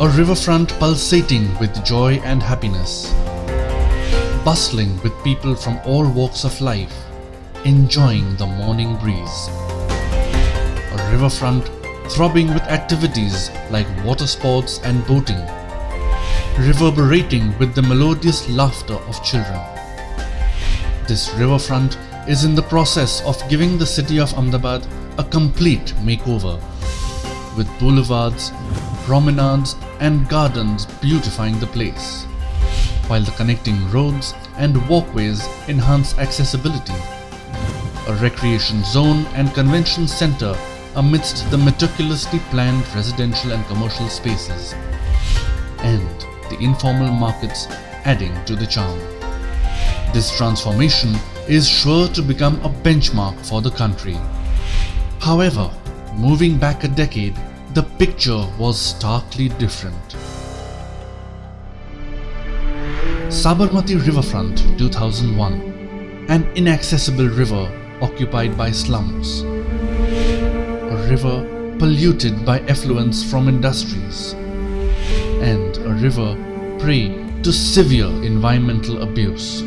A riverfront pulsating with joy and happiness, bustling with people from all walks of life, enjoying the morning breeze. A riverfront throbbing with activities like water sports and boating, reverberating with the melodious laughter of children. This riverfront is in the process of giving the city of Ahmedabad a complete makeover, with boulevards, promenades and gardens beautifying the place, while the connecting roads and walkways enhance accessibility. A recreation zone and convention center amidst the meticulously planned residential and commercial spaces, and the informal markets adding to the charm. This transformation is sure to become a benchmark for the country. However, moving back a decade, the picture was starkly different. Sabarmati Riverfront 2001, an inaccessible river occupied by slums. A river polluted by effluents from industries. And a river prey to severe environmental abuse.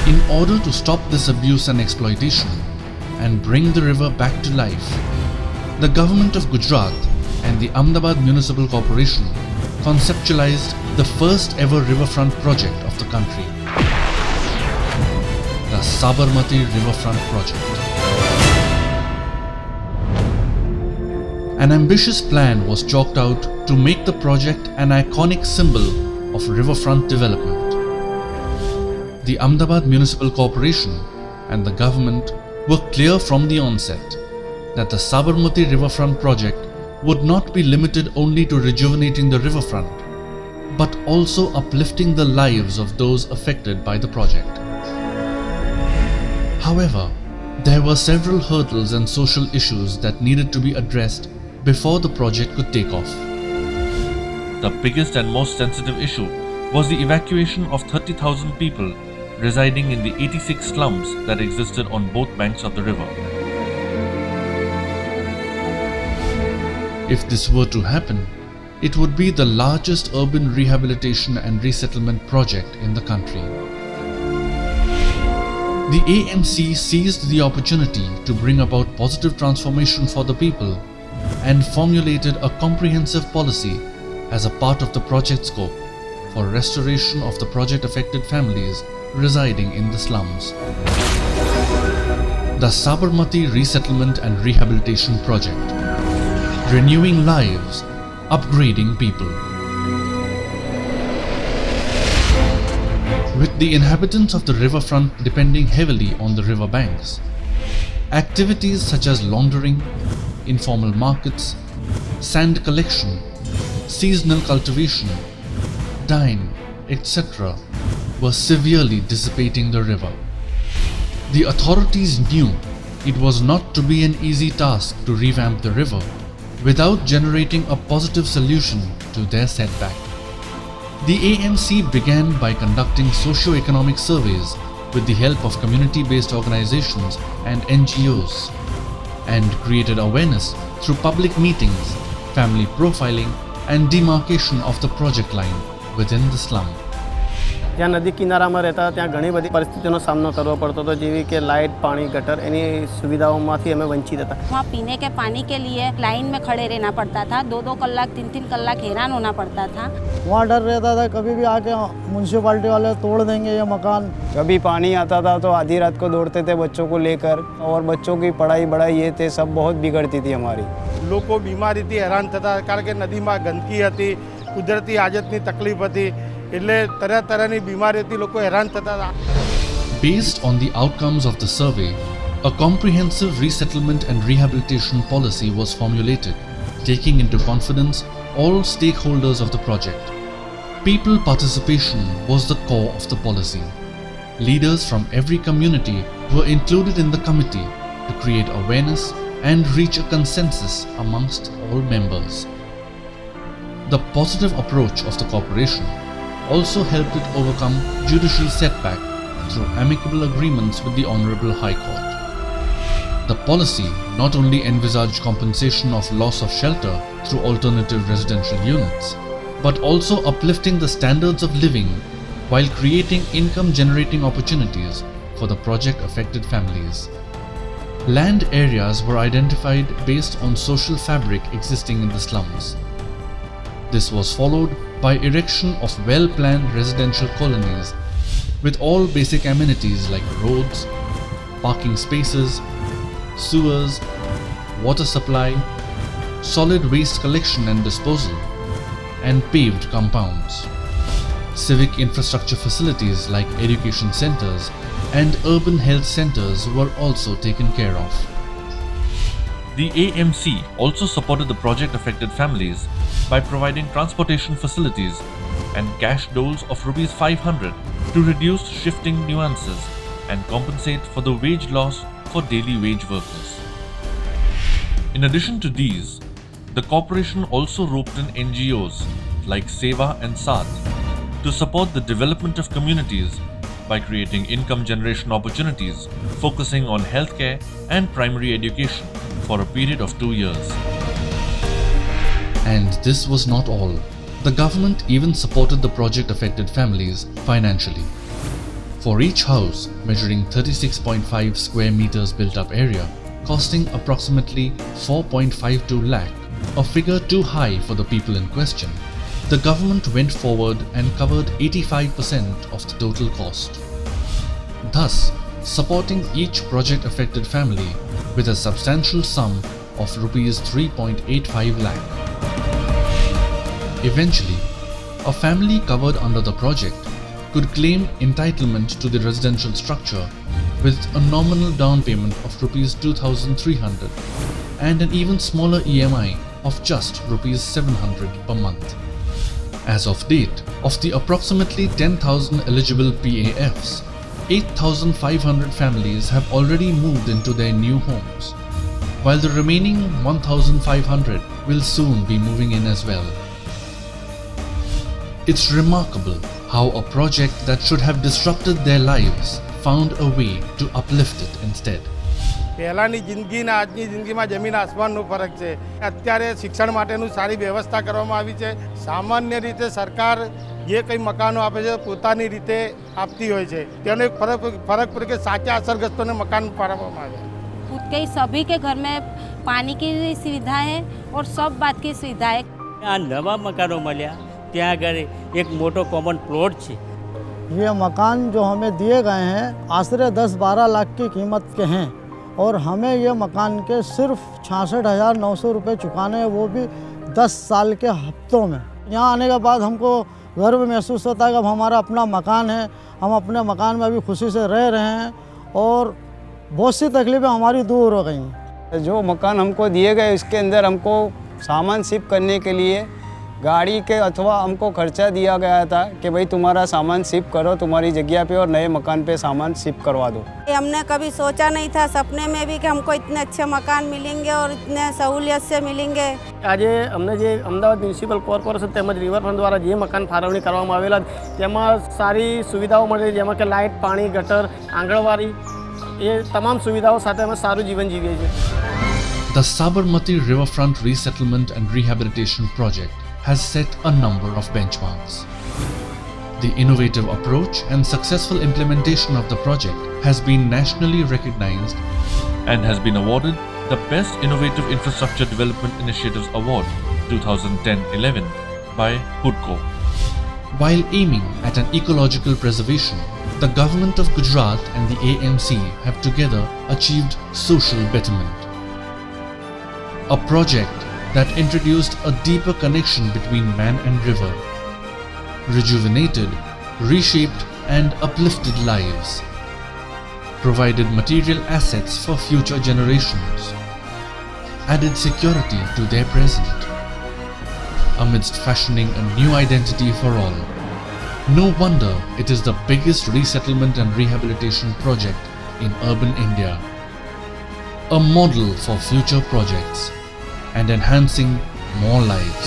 In order to stop this abuse and exploitation and bring the river back to life, the government of Gujarat and the Ahmedabad Municipal Corporation conceptualized the first ever riverfront project of the country, the Sabarmati Riverfront Project. An ambitious plan was chalked out to make the project an iconic symbol of riverfront development. The Ahmedabad Municipal Corporation and the government were clear from the onset that the Sabarmati Riverfront project would not be limited only to rejuvenating the riverfront, but also uplifting the lives of those affected by the project. However, there were several hurdles and social issues that needed to be addressed before the project could take off. The biggest and most sensitive issue was the evacuation of 30,000 people residing in the 86 slums that existed on both banks of the river. If this were to happen, it would be the largest urban rehabilitation and resettlement project in the country. The AMC seized the opportunity to bring about positive transformation for the people and formulated a comprehensive policy as a part of the project scope for restoration of the project-affected families residing in the slums. The Sabarmati Resettlement and Rehabilitation Project, renewing lives, upgrading people. With the inhabitants of the riverfront depending heavily on the river banks, activities such as laundering, informal markets, sand collection, seasonal cultivation, dyeing, etc. were severely dissipating the river. The authorities knew it was not to be an easy task to revamp the river without generating a positive solution to their setback. The AMC began by conducting socio-economic surveys with the help of community-based organizations and NGOs, and created awareness through public meetings, family profiling, and demarcation of the project line within the slum. જ્યાં નદી કિનારામાં રહેતા ત્યાં ઘણી બધી પરિસ્થિતિનો સામનો કરવો પડતો હતો, જેવી કે લાઇટ, પાણી, ગટર, એની સુવિધાઓમાંથી અમે વંચિત હતા. वहाँ पीने के पानी के लिए लाइन में खड़े रहना पड़ता था, 2-2 कलाक 3-3 कलाक हैरान होना पड़ता था. वहाँ डर रहता था कभी भी आके म्यूनसिपाल्टी वाले तोड़ देंगे ये मकान. कभी पानी आता था तो आधी रात को दौड़ते थे बच्चों को लेकर, और बच्चों की पढ़ाई बढ़ाई ये थे सब बहुत बिगड़ती थी हमारी. લોકો બીમારીથી હેરાન થતા કારણ કે નદીમાં ગંદકી હતી, કુદરતી આફતની તકલીફ હતી, એટલે તરહ-તરહની બીમારીથી લોકો હેરાન થતા હતા. Based on the outcomes of the survey, a comprehensive resettlement and rehabilitation policy was formulated, taking into confidence all stakeholders of the project. People participation was the core of the policy. Leaders from every community were included in the committee to create awareness and reach a consensus amongst all members. The positive approach of the corporation also helped it overcome judicial setback through amicable agreements with the Honorable High Court. The policy not only envisaged compensation of loss of shelter through alternative residential units, but also uplifting the standards of living while creating income-generating opportunities for the project-affected families. Land areas were identified based on social fabric existing in the slums. This was followed by erection of well-planned residential colonies with all basic amenities like roads, parking spaces, sewers, water supply, solid waste collection and disposal, and paved compounds. Civic infrastructure facilities like education centers and urban health centers were also taken care of. The AMC also supported the project-affected families by providing transportation facilities and cash doles of Rs 500 to reduce shifting nuances and compensate for the wage loss for daily wage workers. In addition to these, the corporation also roped in NGOs like Seva and Saath to support the development of communities by creating income generation opportunities focusing on healthcare and primary education for a period of 2 years. And this was not all. The government even supported the project-affected families financially. For each house measuring 36.5 square meters built-up area, costing approximately 4.52 lakh, a figure too high for the people in question, the government went forward and covered 85% of the total cost, thus supporting each project-affected family with a substantial sum of Rs 3.85 lakh. Eventually, a family covered under the project could claim entitlement to the residential structure with a nominal down payment of Rs 2,300 and an even smaller EMI of just Rs 700 per month. As of date, of the approximately 10,000 eligible PAFs, 8,500 families have already moved into their new homes, while the remaining 1,500 will soon be moving in as well. It's remarkable how a project that should have disrupted their lives found a way to uplift it instead. પહેલાંની જિંદગી ને આજની જિંદગીમાં જમીન આસમાનનો ફરક છે. અત્યારે શિક્ષણ માટેનું સારી વ્યવસ્થા કરવામાં આવી છે. સામાન્ય રીતે સરકાર જે કંઈ મકાનો આપે છે પોતાની રીતે આપતી હોય છે. તેનો એક ફરક પડે કે સાચા અસરગ્રસ્તોને મકાન ફાળવવામાં આવે. खुद के ही सभी के घर में पानी की सुविधा है और सब बात की सुविधा है. આ નવા મકાનો મળ્યા ત્યાં આગળ એક મોટો કોમન પ્લોટ છે. ये मकान जो हमें दिए गए हैं आश्रय 10-12 लाख की कीमत के हैं और हमें ये मकान के सिर्फ 66,900 रुपये चुकाने हैं, वो भी 10 साल के हफ्तों में. यहाँ आने के बाद हमको गर्व महसूस होता है कि अब हमारा अपना मकान है, हम अपने मकान में अभी खुशी से रह रहे हैं और बहुत सी तकलीफ़ें हमारी दूर हो गई हैं. जो मकान हमको दिए गए इसके अंदर हमको सामान शिफ्ट करने के लिए गाड़ी के अथवा हमको खर्चा दिया गया था कि भाई तुम्हारा सामान शिफ्ट करो तुम्हारी जगह पे और नए मकान पे सामान शिफ्ट करवा दो. हमने कभी सोचा नहीं था सपने में भी कि हमको इतने अच्छे मकान मिलेंगे और इतने सहूलियत से मिलेंगे. આજે અમને જે અમદાવાદ મ્યુનિસિપલ કોર્પોરેશન તેમજ રિવરફ્રન્ટ દ્વારા જે મકાન ફાળવણી કરવામાં આવેલા તેમાં સારી સુવિધાઓ મળી, જેમાં કે લાઇટ, પાણી, ગટર, આંગણવાડી, એ તમામ સુવિધાઓ સાથે અમે સારું જીવન જીવીએ છીએ. The Sabarmati Riverfront Resettlement and Rehabilitation Project has set a number of benchmarks. The innovative approach and successful implementation of the project has been nationally recognized and has been awarded the Best Innovative Infrastructure Development Initiatives Award 2010-11 by HUDCO. While aiming at an ecological preservation, the government of Gujarat and the AMC have together achieved social betterment. A project that introduced a deeper connection between man and river, rejuvenated, reshaped and uplifted lives, provided material assets for future generations, added security to their present, amidst fashioning a new identity for all. No wonder it is the biggest resettlement and rehabilitation project in urban India, a model for future projects and enhancing more lives.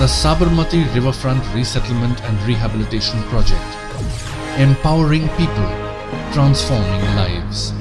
The Sabarmati Riverfront Resettlement and Rehabilitation Project empowering people, transforming lives.